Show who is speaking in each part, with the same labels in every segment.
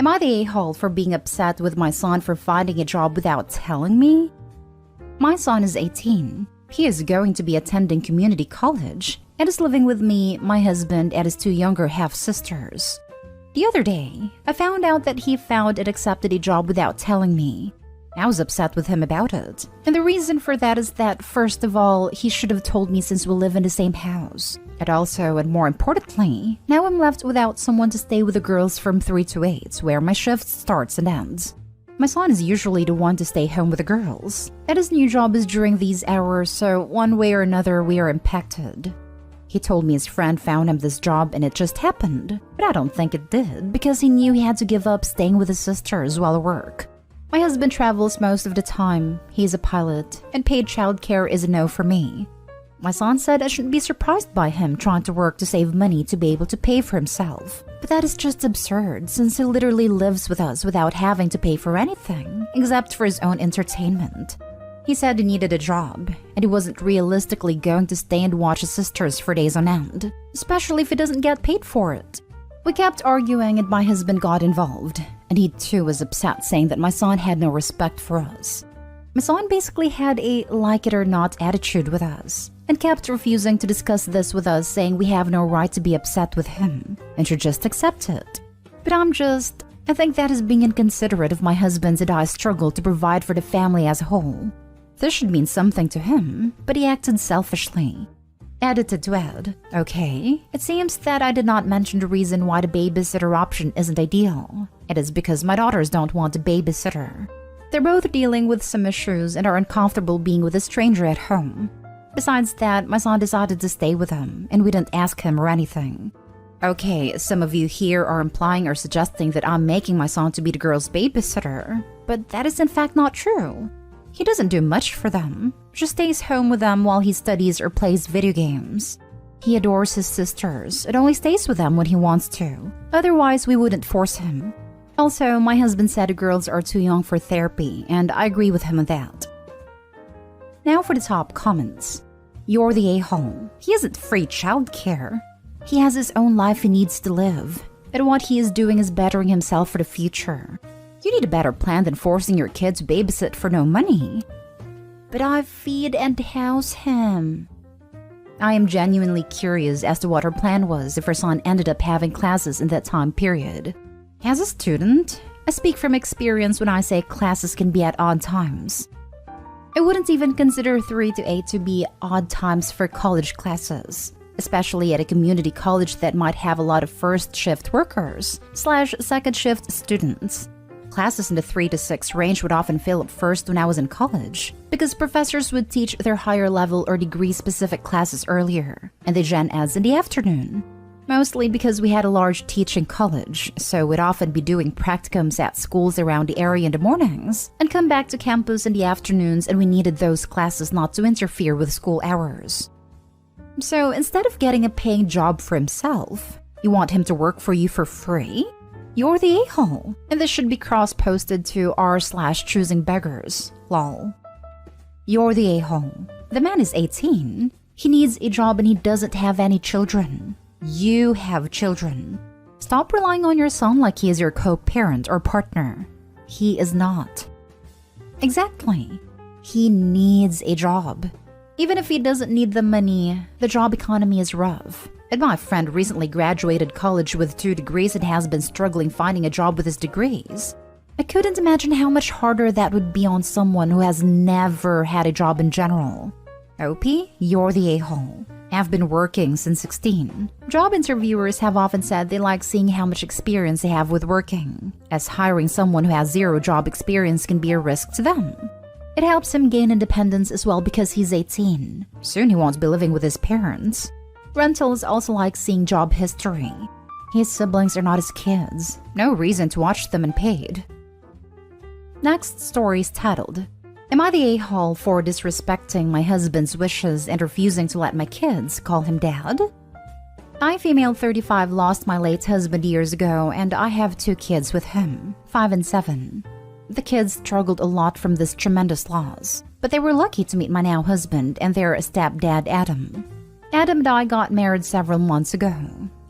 Speaker 1: Am I the a-hole for being upset with my son for finding a job without telling me? My son is 18. He is going to be attending community college and is living with me, my husband, and his two younger half-sisters. The other day, I found out that he found and accepted a job without telling me. I was upset with him about it, and the reason for that is that, first of all, he should have told me since we live in the same house. And also, and more importantly, now I'm left without someone to stay with the girls from 3 to 8, where my shift starts and ends. My son is usually the one to stay home with the girls, and his new job is during these hours, so one way or another we are impacted. He told me his friend found him this job and it just happened, but I don't think it did because he knew he had to give up staying with his sisters while at work. My husband travels most of the time, he's a pilot, and paid childcare is a no for me. My son said I shouldn't be surprised by him trying to work to save money to be able to pay for himself. But that is just absurd since he literally lives with us without having to pay for anything, except for his own entertainment. He said he needed a job, and he wasn't realistically going to stay and watch his sisters for days on end, especially if he doesn't get paid for it. We kept arguing and my husband got involved, and he too was upset saying that my son had no respect for us. My son basically had a like-it-or-not attitude with us, and kept refusing to discuss this with us, saying we have no right to be upset with him, and should just accept it. But I think that is being inconsiderate of my husband's and I struggle to provide for the family as a whole. This should mean something to him, but he acted selfishly. Edited to add, okay, it seems that I did not mention the reason why the babysitter option isn't ideal. It is because my daughters don't want a babysitter. They're both dealing with some issues and are uncomfortable being with a stranger at home. Besides that, my son decided to stay with him, and we didn't ask him or anything. Okay, some of you here are implying or suggesting that I'm making my son to be the girl's babysitter, but that is in fact not true. He doesn't do much for them, just stays home with them while he studies or plays video games. He adores his sisters and only stays with them when he wants to, otherwise we wouldn't force him. Also, my husband said the girls are too young for therapy, and I agree with him on that. Now for the top comments. You're the a-hole. He isn't free childcare. He has his own life he needs to live, and what he is doing is bettering himself for the future. You need a better plan than forcing your kid to babysit for no money. But I feed and house him. I am genuinely curious as to what her plan was if her son ended up having classes in that time period. As a student, I speak from experience when I say classes can be at odd times. I wouldn't even consider 3 to 8 to be odd times for college classes, especially at a community college that might have a lot of first shift workers / second shift students. Classes in the 3 to 6 range would often fill up first when I was in college, because professors would teach their higher level or degree-specific classes earlier, and the gen eds in the afternoon. Mostly because we had a large teaching college, so we'd often be doing practicums at schools around the area in the mornings, and come back to campus in the afternoons, and we needed those classes not to interfere with school hours. So instead of getting a paying job for himself, you want him to work for you for free? You're the a-hole, and this should be cross-posted to r/choosing beggars, lol. You're the a-hole. The man is 18. He needs a job and he doesn't have any children. You have children. Stop relying on your son like he is your co-parent or partner. He is not. Exactly. He needs a job. Even if he doesn't need the money, the job economy is rough. And my friend recently graduated college with 2 degrees and has been struggling finding a job with his degrees. I couldn't imagine how much harder that would be on someone who has never had a job in general. OP, you're the a-hole. I've been working since 16. Job interviewers have often said they like seeing how much experience they have with working, as hiring someone who has 0 job experience can be a risk to them. It helps him gain independence as well because he's 18. Soon he won't be living with his parents. Rentals also like seeing job history. His siblings are not his kids. No reason to watch them unpaid. Next story is titled, Am I the a-hole for disrespecting my husband's wishes and refusing to let my kids call him dad? I, female 35, lost my late husband years ago, and I have 2 kids with him, 5 and 7. The kids struggled a lot from this tremendous loss, but they were lucky to meet my now husband and their stepdad Adam. Adam and I got married several months ago.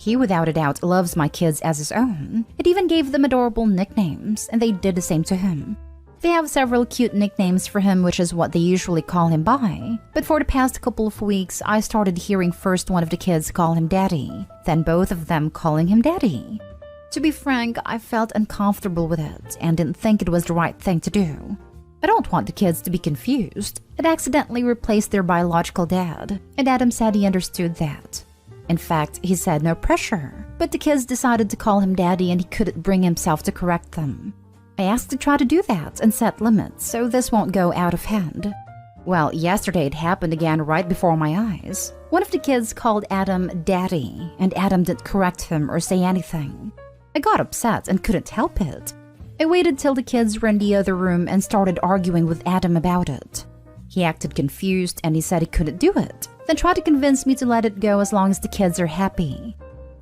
Speaker 1: He without a doubt loves my kids as his own. It even gave them adorable nicknames, and they did the same to him. They have several cute nicknames for him, which is what they usually call him by. But for the past couple of weeks, I started hearing first one of the kids call him Daddy, then both of them calling him Daddy. To be frank, I felt uncomfortable with it and didn't think it was the right thing to do. I don't want the kids to be confused. It accidentally replaced their biological dad, and Adam said he understood that. In fact, he said no pressure, but the kids decided to call him Daddy and he couldn't bring himself to correct them. I asked to try to do that and set limits so this won't go out of hand. Well, yesterday it happened again right before my eyes. One of the kids called Adam Daddy, and Adam didn't correct him or say anything. I got upset and couldn't help it. I waited till the kids were in the other room and started arguing with Adam about it. He acted confused and he said he couldn't do it, then tried to convince me to let it go as long as the kids are happy.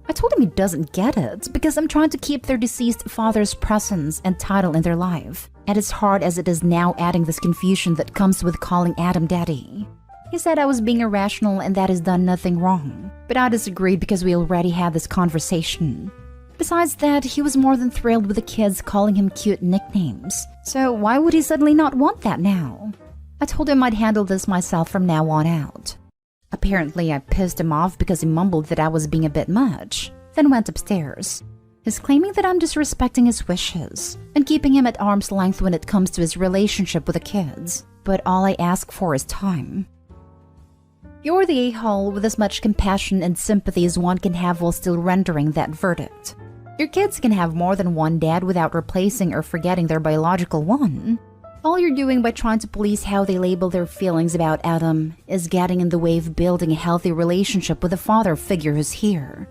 Speaker 1: I told him he doesn't get it because I'm trying to keep their deceased father's presence and title in their life, and as hard as it is now adding this confusion that comes with calling Adam Daddy. He said I was being irrational and that he's done nothing wrong, but I disagreed because we already had this conversation. Besides that, he was more than thrilled with the kids calling him cute nicknames, so why would he suddenly not want that now? I told him I'd handle this myself from now on out. Apparently, I pissed him off because he mumbled that I was being a bit much, then went upstairs. He's claiming that I'm disrespecting his wishes and keeping him at arm's length when it comes to his relationship with the kids, but all I ask for is time. You're the a-hole with as much compassion and sympathy as one can have while still rendering that verdict. Your kids can have more than one dad without replacing or forgetting their biological one. All you're doing by trying to police how they label their feelings about Adam is getting in the way of building a healthy relationship with a father figure who's here,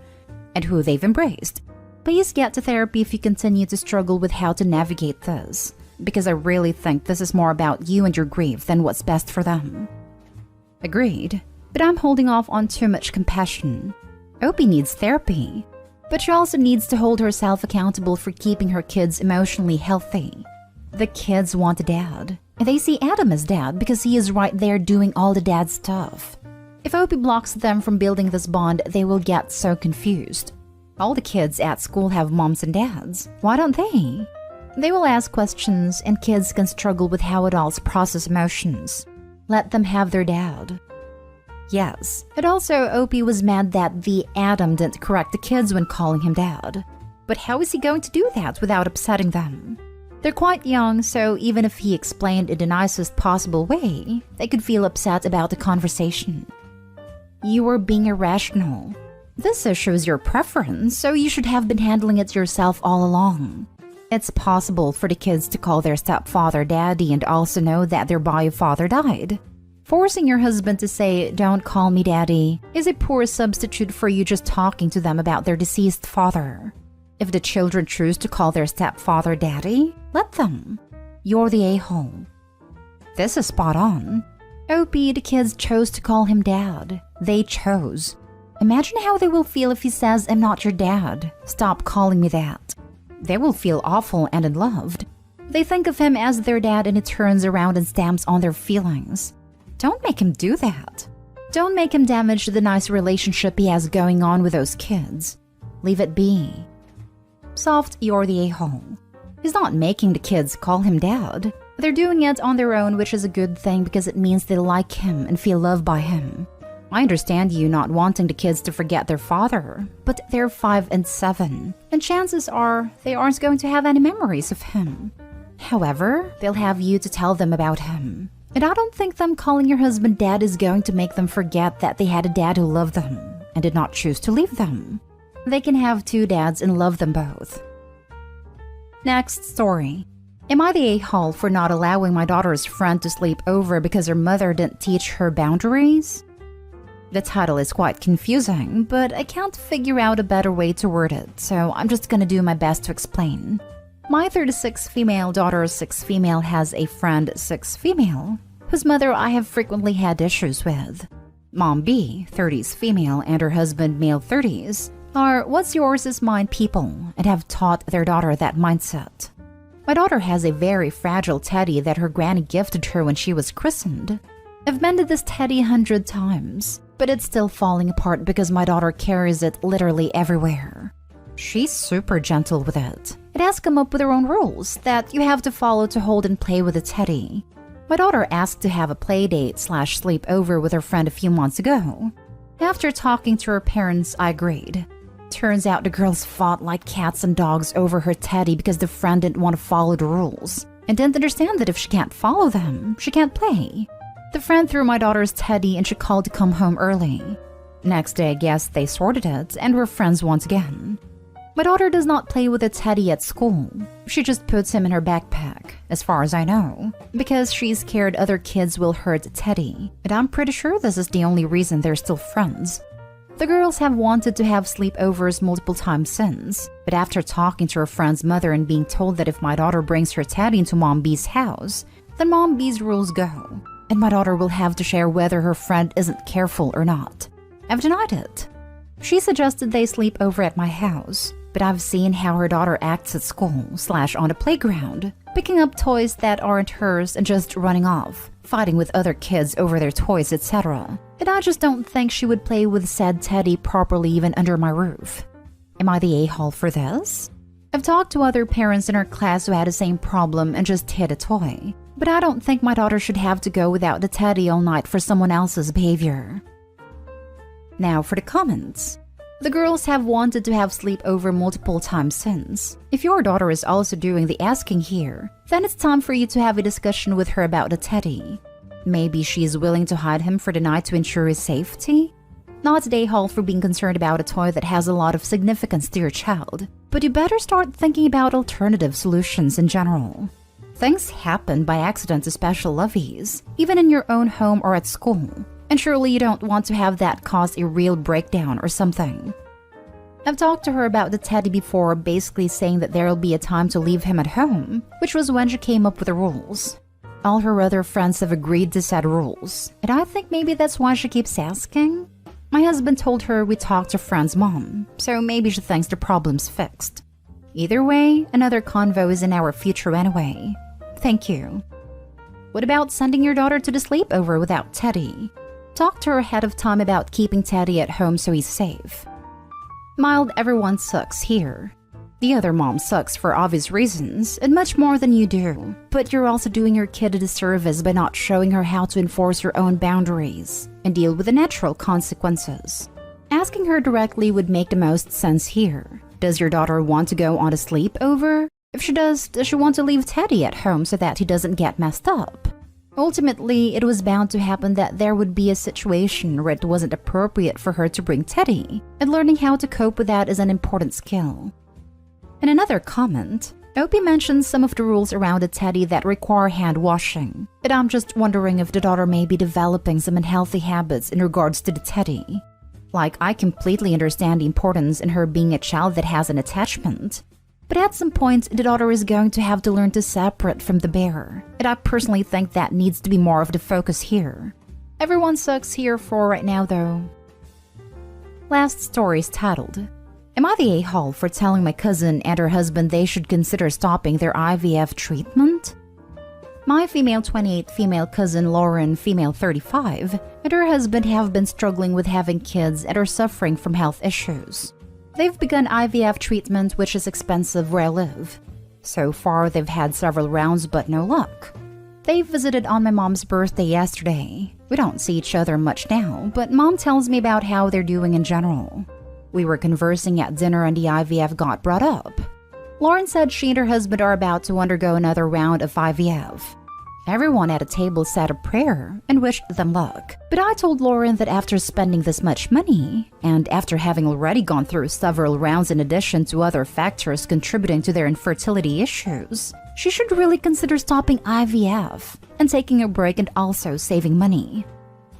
Speaker 1: and who they've embraced. Please get to therapy if you continue to struggle with how to navigate this, because I really think this is more about you and your grief than what's best for them. Agreed, but I'm holding off on too much compassion. Opie needs therapy, but she also needs to hold herself accountable for keeping her kids emotionally healthy. The kids want a dad, and they see Adam as dad because he is right there doing all the dad stuff. If Opie blocks them from building this bond, they will get so confused. All the kids at school have moms and dads. Why don't they? They will ask questions, and kids can struggle with how adults process emotions. Let them have their dad. Yes, and also Opie was mad that the Adam didn't correct the kids when calling him dad. But how is he going to do that without upsetting them? They're quite young, so even if he explained in the nicest possible way, they could feel upset about the conversation. You are being irrational. This issue is your preference, so you should have been handling it yourself all along. It's possible for the kids to call their stepfather daddy and also know that their bio father died. Forcing your husband to say, "Don't call me daddy," is a poor substitute for you just talking to them about their deceased father. If the children choose to call their stepfather daddy, let them. You're the a-hole. This is spot on. Opie, the kids chose to call him dad. They chose. Imagine how they will feel if he says, "I'm not your dad. Stop calling me that." They will feel awful and unloved. They think of him as their dad and it turns around and stamps on their feelings. Don't make him do that. Don't make him damage the nice relationship he has going on with those kids. Leave it be. Soft, you're the a-hole. He's not making the kids call him dad. They're doing it on their own, which is a good thing because it means they like him and feel loved by him. I understand you not wanting the kids to forget their father, but they're 5 and 7, and chances are they aren't going to have any memories of him. However, they'll have you to tell them about him. And I don't think them calling your husband dad is going to make them forget that they had a dad who loved them and did not choose to leave them. They can have 2 dads and love them both. Next story. Am I the a-hole for not allowing my daughter's friend to sleep over because her mother didn't teach her boundaries? The title is quite confusing, but I can't figure out a better way to word it, so I'm just gonna do my best to explain. My 36 female daughter, 6 female, has a friend, 6 female, whose mother I have frequently had issues with. Mom B, 30s female, and her husband, male 30s, are what's yours is mine people and have taught their daughter that mindset. My daughter has a very fragile teddy that her granny gifted her when she was christened. I've mended this teddy 100 times. but it's still falling apart because my daughter carries it literally everywhere. She's super gentle with it. It has come up with her own rules that you have to follow to hold and play with the teddy. My daughter asked to have a play date / sleepover with her friend a few months ago. After talking to her parents, I agreed. Turns out the girls fought like cats and dogs over her teddy because the friend didn't want to follow the rules and didn't understand that if she can't follow them, she can't play. The friend threw my daughter's teddy and she called to come home early. Next day, I guess they sorted it and were friends once again. My daughter does not play with a teddy at school. She just puts him in her backpack, as far as I know, because she's scared other kids will hurt Teddy, and I'm pretty sure this is the only reason they're still friends. The girls have wanted to have sleepovers multiple times since, but after talking to her friend's mother and being told that if my daughter brings her teddy into Mom B's house, then Mom B's rules go, and my daughter will have to share whether her friend isn't careful or not. I've denied it. She suggested they sleep over at my house, but I've seen how her daughter acts at school / on a playground, picking up toys that aren't hers and just running off, fighting with other kids over their toys, etc. And I just don't think she would play with said teddy properly even under my roof. Am I the a-hole for this? I've talked to other parents in her class who had the same problem and just hid a toy, but I don't think my daughter should have to go without the teddy all night for someone else's behavior. Now for the comments. The girls have wanted to have sleepover multiple times since. If your daughter is also doing the asking here, then it's time for you to have a discussion with her about the teddy. Maybe she is willing to hide him for the night to ensure his safety? Not a day-haul for being concerned about a toy that has a lot of significance to your child, but you better start thinking about alternative solutions in general. Things happen by accident to special lovies, even in your own home or at school. And surely you don't want to have that cause a real breakdown or something. I've talked to her about the teddy before, basically saying that there'll be a time to leave him at home, which was when she came up with the rules. All her other friends have agreed to set rules, and I think maybe that's why she keeps asking. My husband told her we talked to friend's mom, so maybe she thinks the problem's fixed. Either way, another convo is in our future anyway. Thank you. What about sending your daughter to the sleepover without Teddy? Talk to her ahead of time about keeping Teddy at home so he's safe. Mild everyone sucks here. The other mom sucks for obvious reasons, and much more than you do. But you're also doing your kid a disservice by not showing her how to enforce her own boundaries and deal with the natural consequences. Asking her directly would make the most sense here. Does your daughter want to go on a sleepover? If she does she want to leave Teddy at home so that he doesn't get messed up? Ultimately, it was bound to happen that there would be a situation where it wasn't appropriate for her to bring Teddy, and learning how to cope with that is an important skill. In another comment, Opie mentions some of the rules around a teddy that require hand washing, and I'm just wondering if the daughter may be developing some unhealthy habits in regards to the teddy. Like, I completely understand the importance in her being a child that has an attachment, but at some point, the daughter is going to have to learn to separate from the bear, and I personally think that needs to be more of the focus here. Everyone sucks here for right now, though. Last story is titled, Am I the a-hole for telling my cousin and her husband they should consider stopping their IVF treatment? My female 28 female cousin Lauren, female 35, and her husband have been struggling with having kids and are suffering from health issues. They've begun IVF treatment, which is expensive where I live. So far, they've had several rounds, but no luck. They visited on my mom's birthday yesterday. We don't see each other much now, but mom tells me about how they're doing in general. We were conversing at dinner and the IVF got brought up. Lauren said she and her husband are about to undergo another round of IVF. Everyone at a table said a prayer and wished them luck. But I told Lauren that after spending this much money, and after having already gone through several rounds in addition to other factors contributing to their infertility issues, she should really consider stopping IVF and taking a break and also saving money.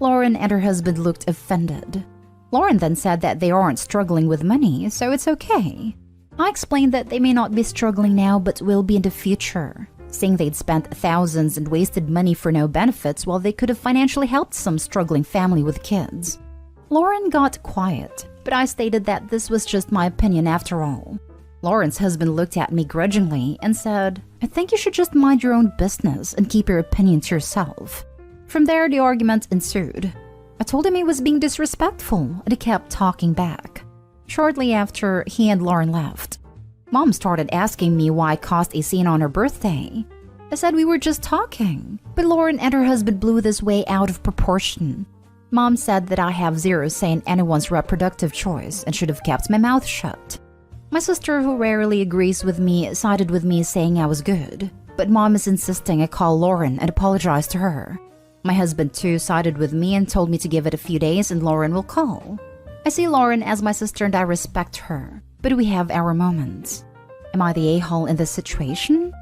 Speaker 1: Lauren and her husband looked offended. Lauren then said that they aren't struggling with money, so it's okay. I explained that they may not be struggling now but will be in the future, saying they'd spent thousands and wasted money for no benefits while they could have financially helped some struggling family with kids. Lauren got quiet, but I stated that this was just my opinion after all. Lauren's husband looked at me grudgingly and said, I think you should just mind your own business and keep your opinion to yourself. From there, the argument ensued. I told him he was being disrespectful, and he kept talking back. Shortly after, he and Lauren left. Mom started asking me why I caused a scene on her birthday. I said we were just talking, but Lauren and her husband blew this way out of proportion. Mom said that I have zero say in anyone's reproductive choice and should have kept my mouth shut. My sister, who rarely agrees with me, sided with me saying I was good, but Mom is insisting I call Lauren and apologize to her. My husband too sided with me and told me to give it a few days and Lauren will call. I see Lauren as my sister and I respect her, but we have our moments. Am I the a-hole in this situation?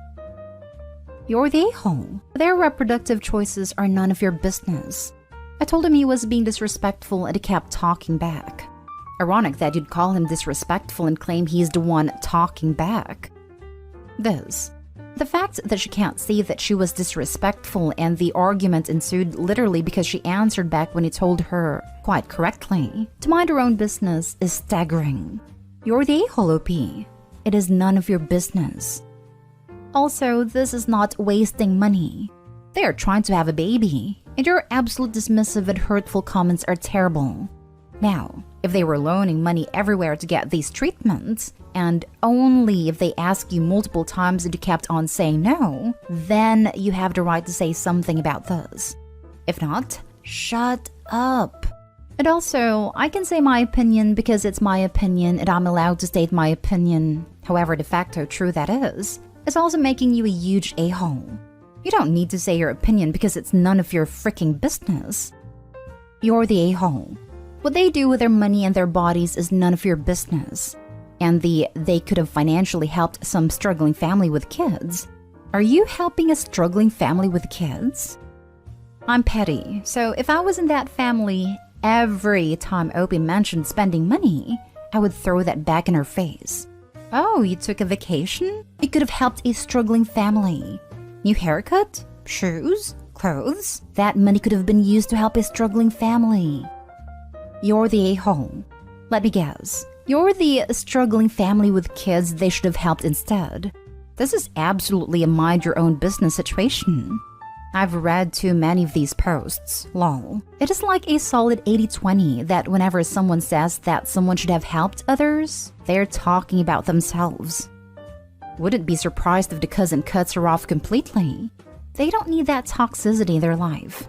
Speaker 1: You're the a-hole. Their reproductive choices are none of your business. I told him he was being disrespectful and he kept talking back. Ironic that you'd call him disrespectful and claim he's the one talking back. The fact that she can't see that she was disrespectful and the argument ensued literally because she answered back when he told her, quite correctly, to mind her own business is staggering. You're the a-hole, OP. It is none of your business. Also, this is not wasting money. They are trying to have a baby, and your absolute dismissive and hurtful comments are terrible. Now, if they were loaning money everywhere to get these treatments, and only if they ask you multiple times and you kept on saying no, then you have the right to say something about this. If not, shut up. And also, I can say my opinion because it's my opinion and I'm allowed to state my opinion, however de facto true that is. It's also making you a huge a-hole. You don't need to say your opinion because it's none of your freaking business. You're the a-hole. What they do with their money and their bodies is none of your business. And they could have financially helped some struggling family with kids. Are you helping a struggling family with kids? I'm petty, so if I was in that family, every time Opie mentioned spending money, I would throw that back in her face. Oh, you took a vacation? You could have helped a struggling family. New haircut? Shoes? Clothes? That money could have been used to help a struggling family. You're the a-hole. Let me guess. You're the struggling family with kids they should have helped instead. This is absolutely a mind-your-own-business situation. I've read too many of these posts, lol. It is like a solid 80-20 that whenever someone says that someone should have helped others, they're talking about themselves. Wouldn't be surprised if the cousin cuts her off completely. They don't need that toxicity in their life.